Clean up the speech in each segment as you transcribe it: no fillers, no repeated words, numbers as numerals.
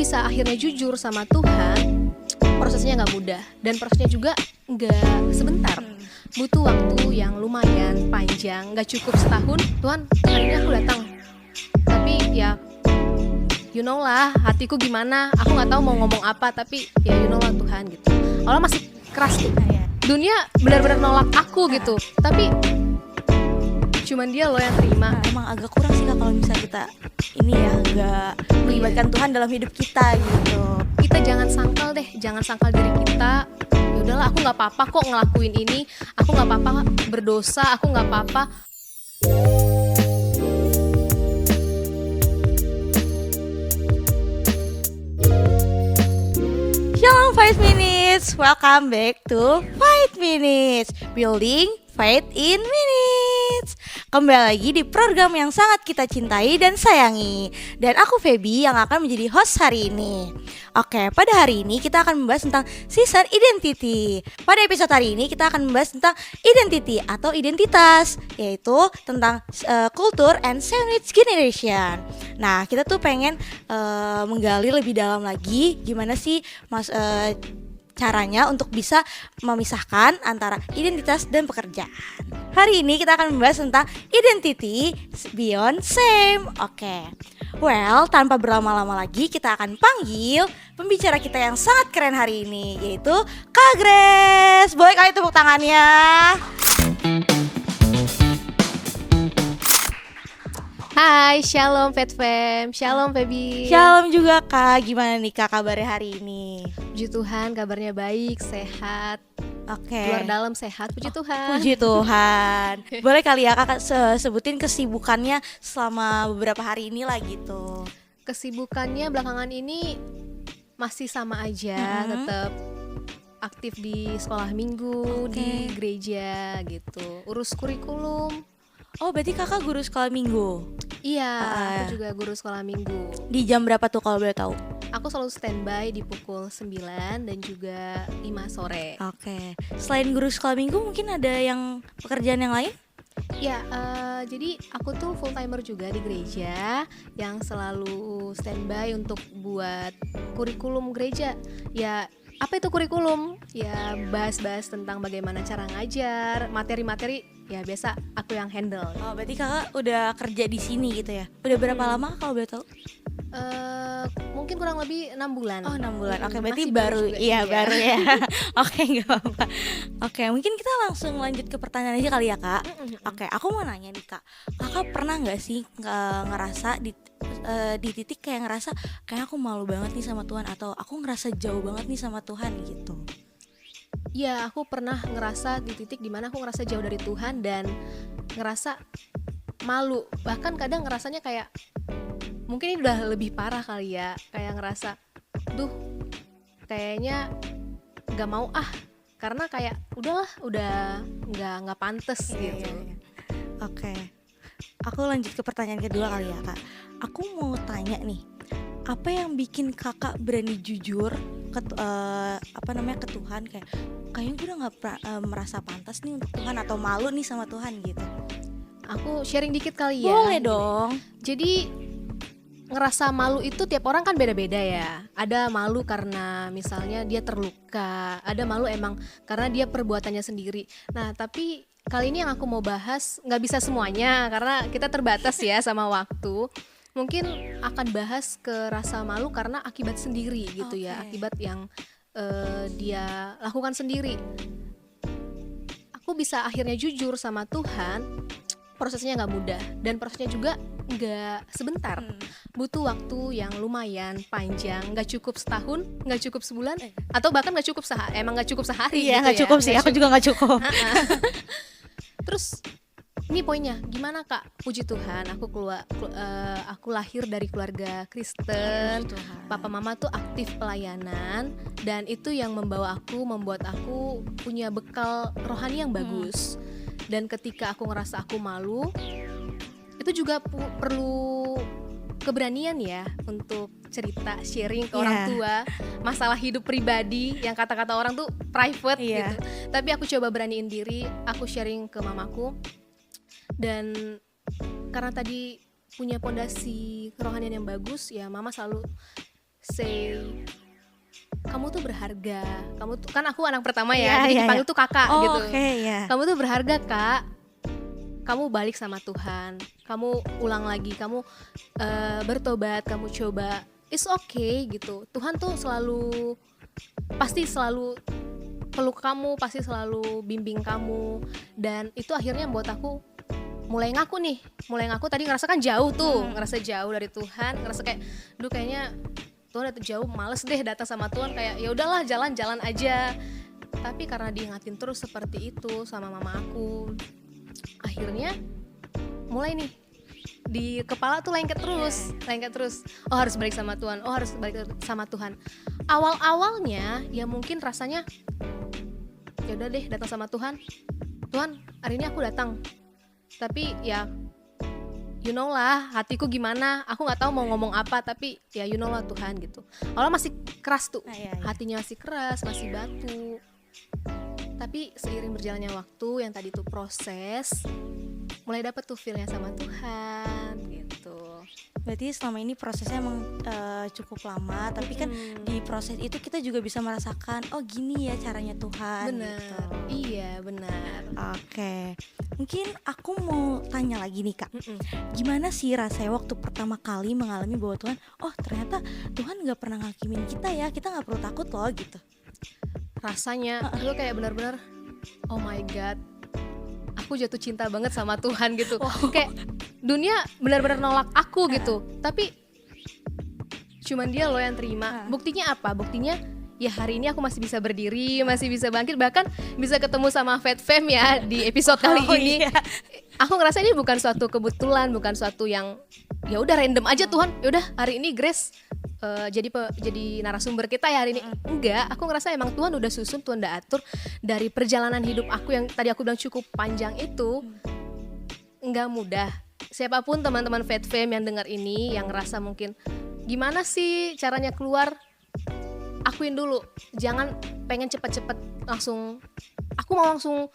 bisa akhirnya jujur sama Tuhan, prosesnya nggak mudah dan prosesnya juga nggak sebentar. Butuh waktu yang lumayan panjang, nggak cukup setahun. Tuhan, hari ini aku datang, tapi ya you know lah hatiku gimana, aku nggak tahu mau ngomong apa, tapi ya you know lah Tuhan gitu. Allah masih keras tuh, dunia benar-benar nolak aku gitu, tapi cuman dia loh yang terima. Emang agak kurang sih Kak kalau misalnya kita ini ya nggak melibatkan Tuhan dalam hidup kita gitu. Kita jangan sangkal deh, jangan sangkal diri kita. Ya udahlah, aku nggak apa-apa kok ngelakuin ini, aku nggak apa-apa berdosa, aku nggak apa-apa. Shalom 5 minutes, welcome back to 5 minutes, building faith in minutes. Kembali lagi di program yang sangat kita cintai dan sayangi. Dan aku Feby yang akan menjadi host hari ini. Oke, pada hari ini kita akan membahas tentang season identity. Pada episode hari ini kita akan membahas tentang identity atau identitas, yaitu tentang culture and sandwich generation. Nah, kita tuh pengen menggali lebih dalam lagi gimana sih caranya untuk bisa memisahkan antara identitas dan pekerjaan. Hari ini kita akan membahas tentang identity beyond shame. Oke. Well, tanpa berlama-lama lagi kita akan panggil pembicara kita yang sangat keren hari ini, yaitu Kak Grace. Boleh kali tepuk tangannya. Hai, shalom Fat Fam, shalom Feby. Shalom juga Kak, gimana nih Kak kabarnya hari ini? Puji Tuhan, kabarnya baik, sehat. Oke. Luar dalam sehat, puji Tuhan. Puji Tuhan. Boleh kali ya Kakak sebutin kesibukannya selama beberapa hari ini lah gitu. Kesibukannya belakangan ini masih sama aja, tetap aktif di sekolah minggu, di gereja gitu. Urus kurikulum. Oh, berarti Kakak guru sekolah minggu? Iya, aku juga guru sekolah minggu. Di jam berapa tuh kalau boleh tahu? Aku selalu standby di pukul 9 dan juga 5 sore. Oke. Selain guru sekolah minggu mungkin ada yang pekerjaan yang lain? Ya, jadi aku tuh full timer juga di gereja yang selalu standby untuk buat kurikulum gereja. Ya, apa itu kurikulum? Ya, bahas-bahas tentang bagaimana cara ngajar, materi-materi. Ya, biasa aku yang handle. Oh, berarti Kakak udah kerja di sini gitu ya? Udah berapa lama kalau boleh tahu? Mungkin kurang lebih 6 bulan. Oh, 6 bulan. Oke, berarti Masih baru juga, iya, baru ya. Oke, enggak apa-apa. Oke, mungkin kita langsung lanjut ke pertanyaan aja kali ya, Kak. Oke, aku mau nanya nih, Kak. Kakak pernah enggak sih ngerasa di titik kayak ngerasa kayak aku malu banget nih sama Tuhan, atau aku ngerasa jauh banget nih sama Tuhan gitu? Ya, aku pernah ngerasa di titik dimana aku ngerasa jauh dari Tuhan dan ngerasa malu. Bahkan kadang ngerasanya kayak mungkin ini udah lebih parah kali ya, kayak ngerasa duh kayaknya gak mau karena kayak udahlah, udah nggak pantes gitu. Iya. Oke, aku lanjut ke pertanyaan kedua kali ya Kak. Aku mau tanya nih, apa yang bikin Kakak berani jujur ke ke Tuhan, kayaknya gue udah nggak merasa pantas nih untuk Tuhan, atau malu nih sama Tuhan gitu? Aku sharing dikit kali ya. Boleh dong. Jadi ngerasa malu itu tiap orang kan beda-beda ya. Ada malu karena misalnya dia terluka, ada malu emang karena dia perbuatannya sendiri. Nah, tapi kali ini yang aku mau bahas nggak bisa semuanya karena kita terbatas ya sama waktu. Mungkin akan bahas ke rasa malu karena akibat sendiri gitu ya, akibat yang dia lakukan sendiri. Aku bisa akhirnya jujur sama Tuhan, prosesnya nggak mudah dan prosesnya juga nggak sebentar. Butuh waktu yang lumayan panjang, nggak cukup setahun, nggak cukup sebulan, atau bahkan nggak cukup emang nggak cukup sehari. Iya, gitu nggak ya. cukup sih, aku juga nggak cukup. Terus ini poinnya, gimana Kak? Puji Tuhan, aku lahir dari keluarga Kristen. Papa mama tuh aktif pelayanan dan itu yang membuat aku punya bekal rohani yang bagus. Dan ketika aku ngerasa aku malu, itu juga perlu keberanian ya untuk cerita, sharing ke orang tua, masalah hidup pribadi yang kata-kata orang tuh private gitu. Tapi aku coba beraniin diri, aku sharing ke mamaku. Dan karena tadi punya pondasi kerohanian yang bagus, ya mama selalu say kamu tuh berharga, kamu tuh, kan aku anak pertama Iya, ya, jadi iya, dipanggil iya. tuh kakak Oh, gitu. oke, ya. Kamu tuh berharga kak, kamu balik sama Tuhan, kamu ulang lagi, kamu bertobat, kamu coba, it's okay gitu. Tuhan tuh pasti selalu peluk kamu, pasti selalu bimbing kamu. Dan itu akhirnya buat aku mulai ngaku tadi ngerasa kan jauh tuh, ngerasa jauh dari Tuhan, ngerasa kayak duh kayaknya Tuhan udah jauh, males deh datang sama Tuhan, kayak ya udahlah jalan-jalan aja. Tapi karena diingatin terus seperti itu sama mama aku, akhirnya mulai nih di kepala tuh lengket terus. Oh harus balik sama Tuhan, oh harus balik sama Tuhan. Awalnya ya mungkin rasanya ya udah deh datang sama Tuhan. Tuhan, hari ini aku datang. Tapi ya you know lah hatiku gimana, aku nggak tahu mau ngomong apa, tapi ya you know lah Tuhan gitu. Awalnya masih keras tuh, Iya. hatinya masih keras, masih batu. Tapi seiring berjalannya waktu, yang tadi tuh proses, mulai dapet tuh feel-nya sama Tuhan gitu. Berarti selama ini prosesnya emang cukup lama, tapi kan di proses itu kita juga bisa merasakan oh gini ya caranya Tuhan. Bener, Gitu. iya benar. Oke, mungkin aku mau tanya lagi nih kak, gimana sih rasanya waktu pertama kali mengalami bahwa Tuhan, oh ternyata Tuhan nggak pernah ngakimin kita ya, kita nggak perlu takut loh gitu. Rasanya itu kayak benar-benar oh my god, aku jatuh cinta banget sama Tuhan gitu. Kayak dunia benar-benar nolak aku gitu, tapi cuman Dia loh yang terima. Buktinya apa? Buktinya ya hari ini aku masih bisa berdiri, masih bisa bangkit, bahkan bisa ketemu sama Faith Fam ya di episode kali ini. Iya. Aku ngerasa ini bukan suatu kebetulan, bukan suatu yang ya udah random aja Tuhan. Ya udah hari ini Grace jadi narasumber kita ya hari ini. Enggak, aku ngerasa emang Tuhan udah susun, Tuhan udah atur dari perjalanan hidup aku yang tadi aku bilang cukup panjang itu. Enggak mudah. Siapapun teman-teman Faith Fam yang dengar ini, yang ngerasa mungkin gimana sih caranya keluar, akuin dulu. Jangan pengen cepet-cepet langsung, aku mau langsung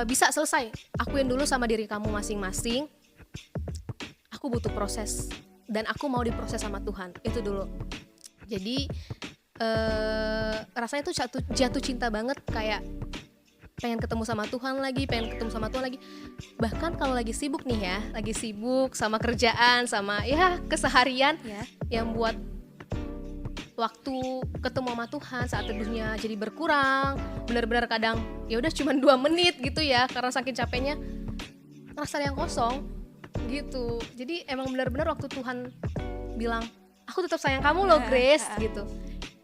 bisa selesai. Akuin dulu sama diri kamu masing-masing, aku butuh proses dan aku mau diproses sama Tuhan, itu dulu. Jadi rasanya tuh jatuh cinta banget, kayak pengen ketemu sama Tuhan lagi, bahkan kalau lagi sibuk nih ya, lagi sibuk sama kerjaan, sama ya keseharian yang buat waktu ketemu sama Tuhan saat teduhnya jadi berkurang, benar-benar kadang ya udah cuma 2 menit gitu ya, karena saking capeknya ngerasa ada yang kosong gitu. Jadi emang benar-benar waktu Tuhan bilang aku tetap sayang kamu loh Grace gitu,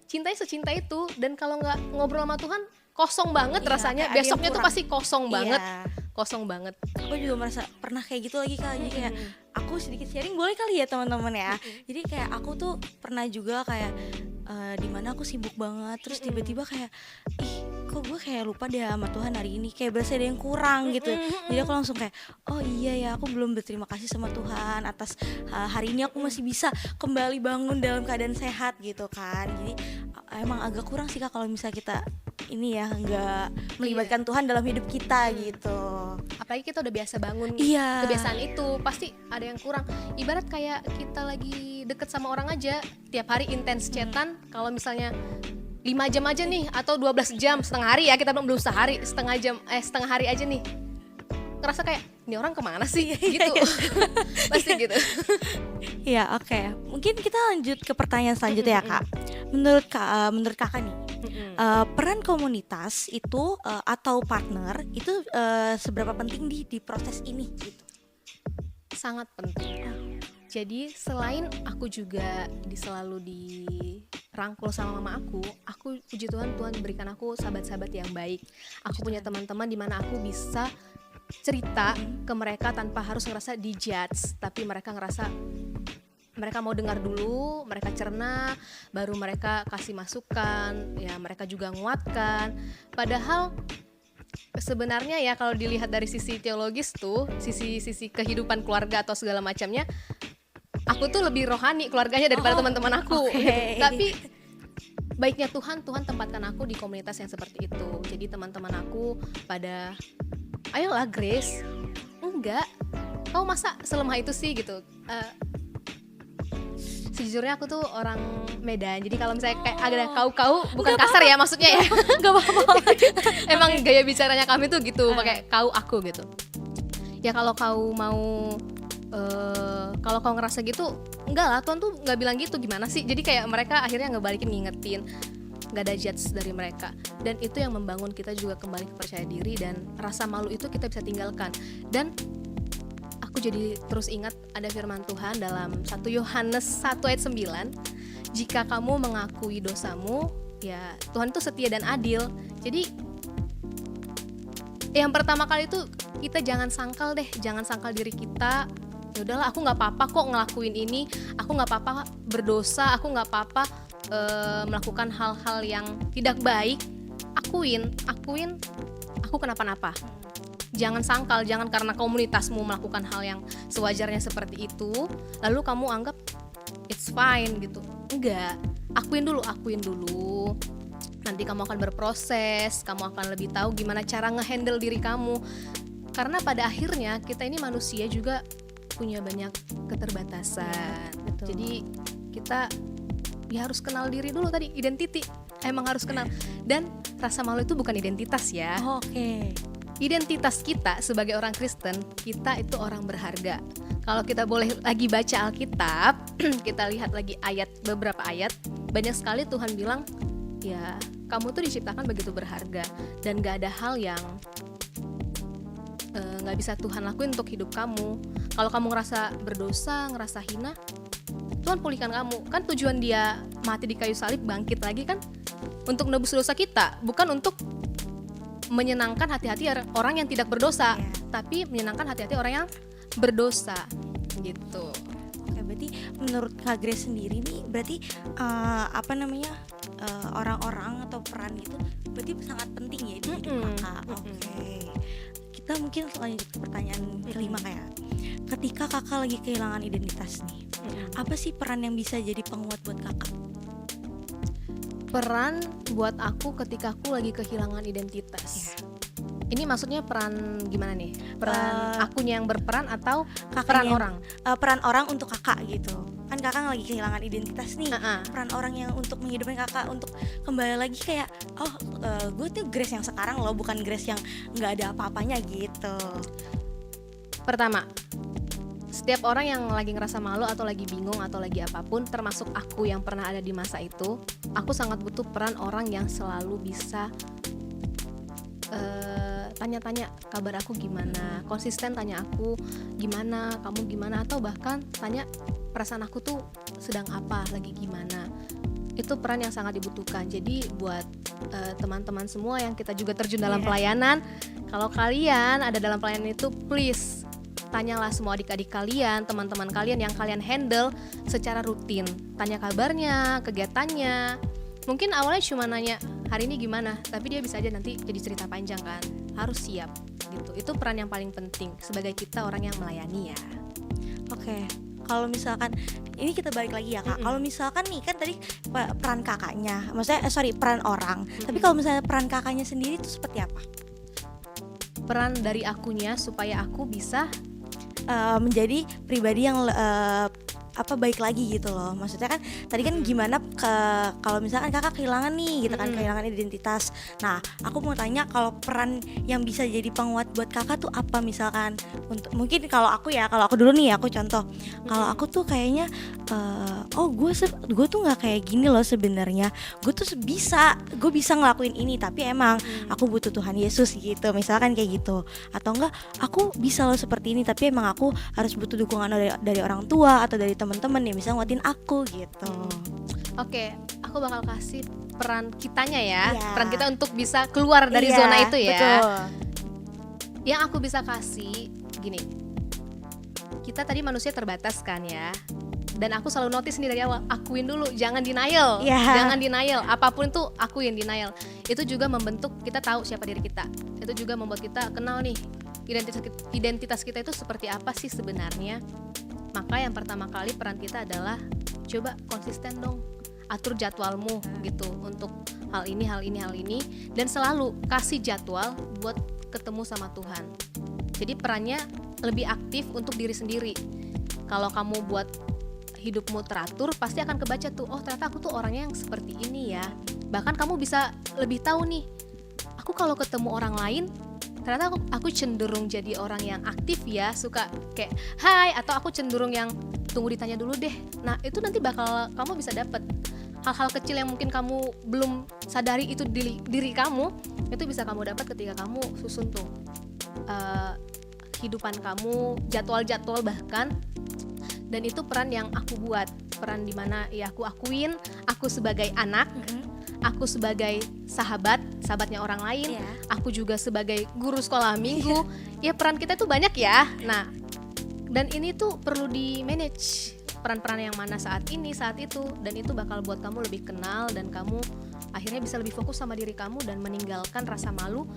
cintanya secinta itu. Dan kalau nggak ngobrol sama Tuhan kosong banget rasanya, besoknya tuh pasti kosong banget. Kosong banget. Aku juga merasa pernah kayak gitu lagi kali. Jadi kayak aku sedikit sharing boleh kali ya teman-teman ya. Jadi kayak aku tuh pernah juga kayak dimana aku sibuk banget, terus tiba-tiba kayak kok gue kayak lupa deh sama Tuhan hari ini, kayak berasa ada yang kurang gitu. Jadi aku langsung kayak oh iya ya, aku belum berterima kasih sama Tuhan atas hari ini aku masih bisa kembali bangun dalam keadaan sehat gitu kan. Jadi emang agak kurang sih kak kalau misalnya kita ini ya nggak melibatkan Tuhan dalam hidup kita gitu. Apalagi kita udah biasa bangun, Iya. kebiasaan itu pasti ada yang kurang. Ibarat kayak kita lagi deket sama orang aja, tiap hari intens chatan, kalau misalnya 5 jam aja nih atau 12 jam, setengah hari ya, kita belum sehari, setengah hari aja nih, ngerasa kayak ini orang kemana sih gitu. Pasti gitu. Ya oke. Mungkin kita lanjut ke pertanyaan selanjutnya ya kak. Menurut kakak nih, peran komunitas itu atau partner itu seberapa penting di proses ini gitu? Sangat penting. Jadi selain aku juga selalu dirangkul sama mama aku puji Tuhan, Tuhan berikan aku sahabat-sahabat yang baik. Aku punya teman-teman di mana aku bisa cerita ke mereka tanpa harus ngerasa dijudge, tapi mereka ngerasa mereka mau dengar dulu, mereka cerna, baru mereka kasih masukan, ya mereka juga nguatkan. Padahal sebenarnya ya kalau dilihat dari sisi teologis tuh, sisi kehidupan keluarga atau segala macamnya, aku tuh lebih rohani keluarganya daripada teman-teman aku. Gitu. Tapi baiknya Tuhan tempatkan aku di komunitas yang seperti itu. Jadi teman-teman aku pada, ayolah Grace, enggak, kamu masa selemah itu sih gitu. Sejujurnya aku tuh orang Medan, jadi kalau misalnya kayak ada kau bukan kasar ya maksudnya ya. Gak apa-apa. Emang gaya bicaranya kami tuh gitu, pakai kau aku gitu. Ya kalau kau mau kalau kau ngerasa gitu, enggak lah, Tuhan tuh nggak bilang gitu, gimana sih? Jadi kayak mereka akhirnya ngebalikin, ngingetin, nggak ada judge dari mereka, dan itu yang membangun kita juga kembali ke percaya diri, dan rasa malu itu kita bisa tinggalkan. Dan aku jadi terus ingat ada firman Tuhan dalam 1 Yohanes 1 ayat 9, jika kamu mengakui dosamu, ya Tuhan itu setia dan adil. Jadi yang pertama kali itu kita jangan sangkal diri kita. Ya udahlah, aku nggak apa-apa kok ngelakuin ini, aku nggak apa-apa berdosa, aku nggak apa-apa melakukan hal-hal yang tidak baik. Akuin aku kenapa-napa. Jangan sangkal, jangan karena komunitasmu melakukan hal yang sewajarnya seperti itu lalu kamu anggap it's fine gitu. Enggak, akuin dulu. Nanti kamu akan berproses, kamu akan lebih tahu gimana cara ngehandle diri kamu. Karena pada akhirnya kita ini manusia juga punya banyak keterbatasan. Betul. Jadi kita ya harus kenal diri dulu tadi, identity. Emang harus kenal. Dan rasa malu itu bukan identitas ya. Oke. Identitas kita sebagai orang Kristen, kita itu orang berharga. Kalau kita boleh lagi baca Alkitab, kita lihat lagi beberapa ayat, banyak sekali Tuhan bilang, ya kamu tuh diciptakan begitu berharga, dan gak ada hal yang gak bisa Tuhan lakuin untuk hidup kamu. Kalau kamu ngerasa berdosa, ngerasa hina, Tuhan pulihkan kamu. Kan tujuan dia mati di kayu salib, bangkit lagi kan untuk nebus dosa kita, bukan untuk menyenangkan hati-hati orang yang tidak berdosa, tapi menyenangkan hati-hati orang yang berdosa gitu. Oke, berarti menurut Kak Grace sendiri nih, berarti orang-orang atau peran gitu berarti sangat penting ya di hidup Kakak. Oke. Kita mungkin lanjut ke pertanyaan kelima, kayak ketika Kakak lagi kehilangan identitas nih, apa sih peran yang bisa jadi penguat buat Kakak? Peran buat aku ketika aku lagi kehilangan identitas. Ini maksudnya peran gimana nih? Peran akunya yang berperan atau peran orang? Peran orang untuk Kakak gitu. Kan Kakak lagi kehilangan identitas nih. Peran orang yang untuk menghidupkan Kakak untuk kembali lagi kayak gue tuh Grace yang sekarang loh, bukan Grace yang nggak ada apa-apanya gitu. Pertama, setiap orang yang lagi ngerasa malu atau lagi bingung atau lagi apapun, termasuk aku yang pernah ada di masa itu, aku sangat butuh peran orang yang selalu bisa tanya-tanya kabar aku gimana, konsisten tanya aku gimana, kamu gimana, atau bahkan tanya perasaan aku tuh sedang apa, lagi gimana. Itu peran yang sangat dibutuhkan. Jadi buat teman-teman semua yang kita juga terjun dalam pelayanan, kalau kalian ada dalam pelayanan itu, please tanyalah semua adik-adik kalian, teman-teman kalian yang kalian handle secara rutin. Tanya kabarnya, kegiatannya. Mungkin awalnya cuma nanya hari ini gimana, tapi dia bisa aja nanti jadi cerita panjang kan. Harus siap gitu. Itu peran yang paling penting sebagai kita orang yang melayani ya. Oke. Kalau misalkan ini kita balik lagi ya Kak. Kalau misalkan nih kan tadi peran kakaknya, maksudnya peran orang. Tapi kalau misalnya peran kakaknya sendiri itu seperti apa? Peran dari akunya supaya aku bisa menjadi pribadi yang baik lagi gitu loh. Maksudnya kan tadi kan gimana kalau misalkan Kakak kehilangan nih gitu kan, kehilangan identitas. Nah, aku mau tanya kalau peran yang bisa jadi penguat buat Kakak tuh apa, misalkan untuk mungkin kalau aku dulu nih, aku contoh. Kalau aku tuh kayaknya gue tuh nggak kayak gini loh sebenarnya. Gue bisa ngelakuin ini, tapi emang aku butuh Tuhan Yesus gitu. Misalkan kayak gitu. Atau enggak, aku bisa loh seperti ini, tapi emang aku harus butuh dukungan dari orang tua atau dari teman-teman yang bisa nguatin aku gitu. Oke, aku bakal kasih peran kitanya ya. Peran kita untuk bisa keluar dari zona itu ya. Betul. Yang aku bisa kasih gini. Kita tadi manusia terbatas kan ya. Dan aku selalu notice nih dari awal, akuin dulu, jangan denial. Jangan denial, apapun tuh akuin, denial. Itu juga membentuk kita tahu siapa diri kita. Itu juga membuat kita kenal nih identitas kita itu seperti apa sih sebenarnya. Maka yang pertama kali peran kita adalah coba konsisten dong, atur jadwalmu gitu untuk hal ini, dan selalu kasih jadwal buat ketemu sama Tuhan. Jadi perannya lebih aktif untuk diri sendiri. Kalau kamu buat hidupmu teratur, pasti akan kebaca tuh, oh ternyata aku tuh orangnya yang seperti ini ya. Bahkan kamu bisa lebih tahu nih, aku kalau ketemu orang lain ternyata aku cenderung jadi orang yang aktif ya, suka kayak hai, atau aku cenderung yang tunggu ditanya dulu deh. Nah itu nanti bakal kamu bisa dapet hal-hal kecil yang mungkin kamu belum sadari itu diri kamu, itu bisa kamu dapat ketika kamu susun tuh kehidupan kamu, jadwal-jadwal bahkan. Dan itu peran yang aku buat, peran dimana ya aku akuin aku sebagai anak, aku sebagai sahabatnya orang lain, aku juga sebagai guru sekolah minggu. Ya peran kita tuh banyak ya. Nah, dan ini tuh perlu di manage peran-peran yang mana saat ini, saat itu, dan itu bakal buat kamu lebih kenal dan kamu akhirnya bisa lebih fokus sama diri kamu dan meninggalkan rasa malu.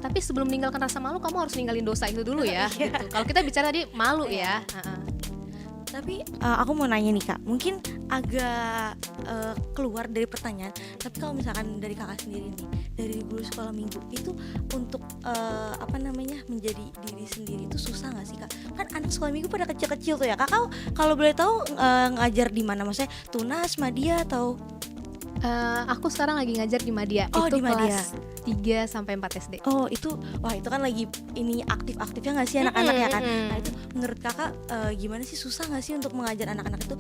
Tapi sebelum meninggalkan rasa malu, kamu harus ninggalin dosa itu dulu ya. Gitu. Kalau kita bicara tadi malu ya. Tapi aku mau nanya nih Kak, mungkin agak keluar dari pertanyaan, tapi kalau misalkan dari Kakak sendiri nih, dari guru sekolah minggu itu untuk menjadi diri sendiri itu susah nggak sih Kak? Kan anak sekolah minggu pada kecil-kecil tuh ya. Kakak kalau boleh tahu ngajar di mana? Maksudnya Tunas, Madya atau? Aku sekarang lagi ngajar di Madya. Oh, itu di Madya. kelas 3 sampai 4 SD. Oh itu kan lagi ini aktif-aktifnya nggak sih anak-anak ya kan? Nah itu menurut Kakak gimana sih, susah nggak sih untuk mengajar anak-anak itu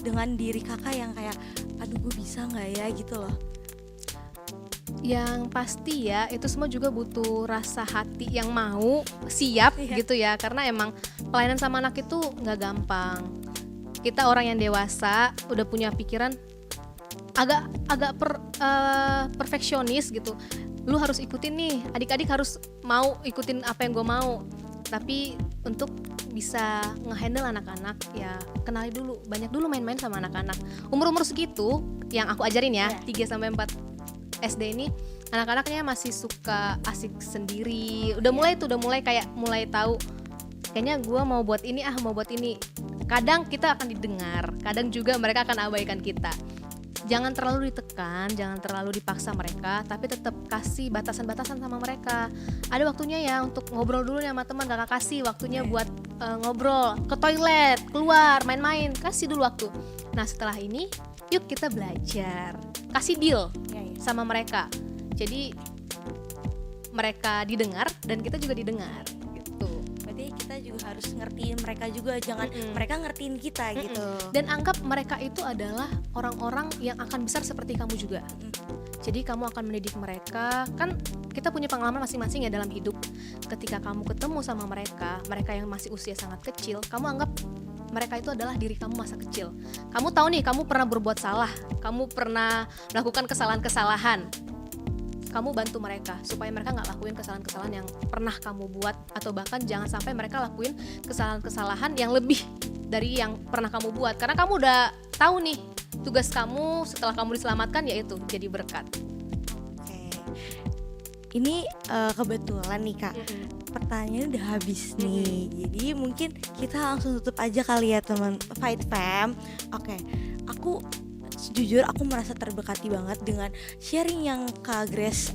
dengan diri Kakak yang kayak aduh gue bisa nggak ya gitu loh? Yang pasti ya itu semua juga butuh rasa hati yang mau siap gitu ya, karena emang pelayanan sama anak itu nggak gampang. Kita orang yang dewasa udah punya pikiran agak perfeksionis gitu. Lu harus ikutin nih, adik-adik harus mau ikutin apa yang gue mau. Tapi untuk bisa ngehandle anak-anak ya kenali dulu, banyak dulu main-main sama anak-anak. Umur-umur segitu yang aku ajarin ya, 3 sampai 4 SD ini anak-anaknya masih suka asik sendiri. Udah mulai kayak mulai tahu kayaknya gue mau buat ini, mau buat ini. Kadang kita akan didengar, kadang juga mereka akan abaikan kita. Jangan terlalu ditekan, jangan terlalu dipaksa mereka, tapi tetap kasih batasan-batasan sama mereka. Ada waktunya ya untuk ngobrol dulu sama teman, Kakak kasih waktunya buat ngobrol, ke toilet, keluar, main-main, kasih dulu waktu. Nah setelah ini, yuk kita belajar, kasih deal sama mereka. Jadi mereka didengar dan kita juga didengar. Kita juga harus ngertiin mereka juga, jangan mereka ngertiin kita gitu. Dan anggap mereka itu adalah orang-orang yang akan besar seperti kamu juga. Jadi kamu akan mendidik mereka. Kan kita punya pengalaman masing-masing ya dalam hidup. Ketika kamu ketemu sama mereka yang masih usia sangat kecil, kamu anggap mereka itu adalah diri kamu masa kecil. Kamu tahu nih, kamu pernah berbuat salah, kamu pernah melakukan kesalahan-kesalahan. Kamu bantu mereka supaya mereka nggak lakuin kesalahan-kesalahan yang pernah kamu buat, atau bahkan jangan sampai mereka lakuin kesalahan-kesalahan yang lebih dari yang pernah kamu buat, karena kamu udah tahu nih tugas kamu setelah kamu diselamatkan yaitu jadi berkat. Oke. Ini kebetulan nih Kak, pertanyaannya udah habis nih. Jadi mungkin kita langsung tutup aja kali ya teman Fight Fam. Oke, aku jujur aku merasa terberkati banget dengan sharing yang Kak Grace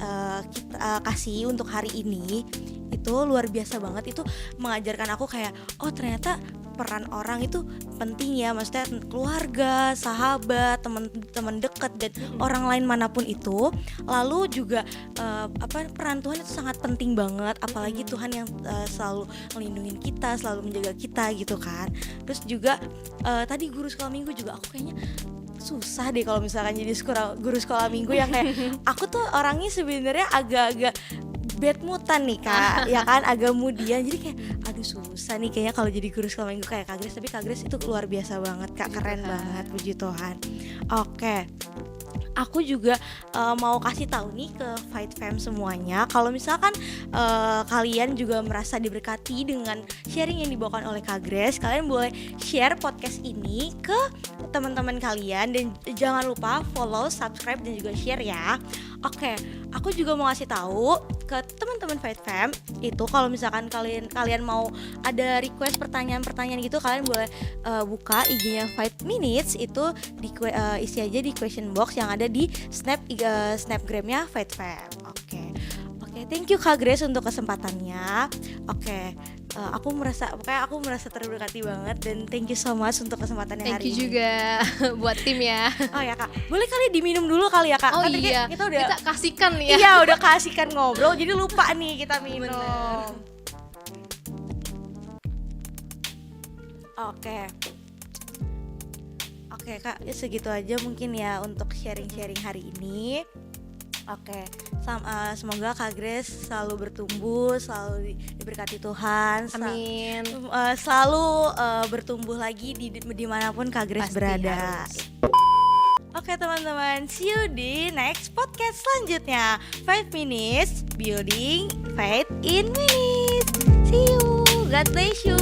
kita kasih untuk hari ini. Itu luar biasa banget, itu mengajarkan aku kayak oh ternyata peran orang itu penting ya, maksudnya keluarga, sahabat, teman-teman dekat dan orang lain manapun itu. Lalu juga peran Tuhan itu sangat penting banget, apalagi Tuhan yang selalu melindungi kita, selalu menjaga kita gitu kan. Terus juga tadi guru sekolah minggu juga aku kayaknya susah deh kalau misalkan jadi guru sekolah minggu yang kayak aku tuh orangnya sebenarnya agak-agak bad moodan nih Kak, ya kan, agak moodian, jadi kayak aduh susah nih kayaknya kalau jadi guru sekolah minggu kayak Kak Grace. Tapi Kak Grace itu luar biasa banget Kak, keren banget, puji Tuhan. Oke, aku juga mau kasih tahu nih ke Fight Fam semuanya, kalau misalkan kalian juga merasa diberkati dengan sharing yang dibawakan oleh Kak Grace, kalian boleh share podcast ini ke teman-teman kalian dan jangan lupa follow, subscribe dan juga share ya. Oke, aku juga mau kasih tahu ke teman-teman Fight Fam itu kalau misalkan kalian mau ada request pertanyaan-pertanyaan gitu, kalian boleh buka IG-nya 5 Minutes, itu isi aja di question box yang ada di Snapgram-nya Fight Fam. Oke, thank you Kak Grace untuk kesempatannya. Oke, Aku merasa terberkati banget, dan thank you so much untuk kesempatannya Thank hari you ini. juga buat tim ya. Oh ya Kak, boleh kali diminum dulu kali ya Kak. Oh Kan tadi iya, kita udah kita kasihkan nih ya. iya udah kasihkan ngobrol, jadi lupa nih kita minum. Bener. Oke. Oke Kak, ya segitu aja mungkin ya untuk sharing-sharing hari ini. Oke, semoga Kak Grace selalu bertumbuh, selalu diberkati Tuhan, Amin. selalu bertumbuh lagi dimanapun Kak Grace Pasti berada. harus. Oke teman-teman, see you di next podcast selanjutnya. 5 minutes building faith in minutes. See you, God bless you.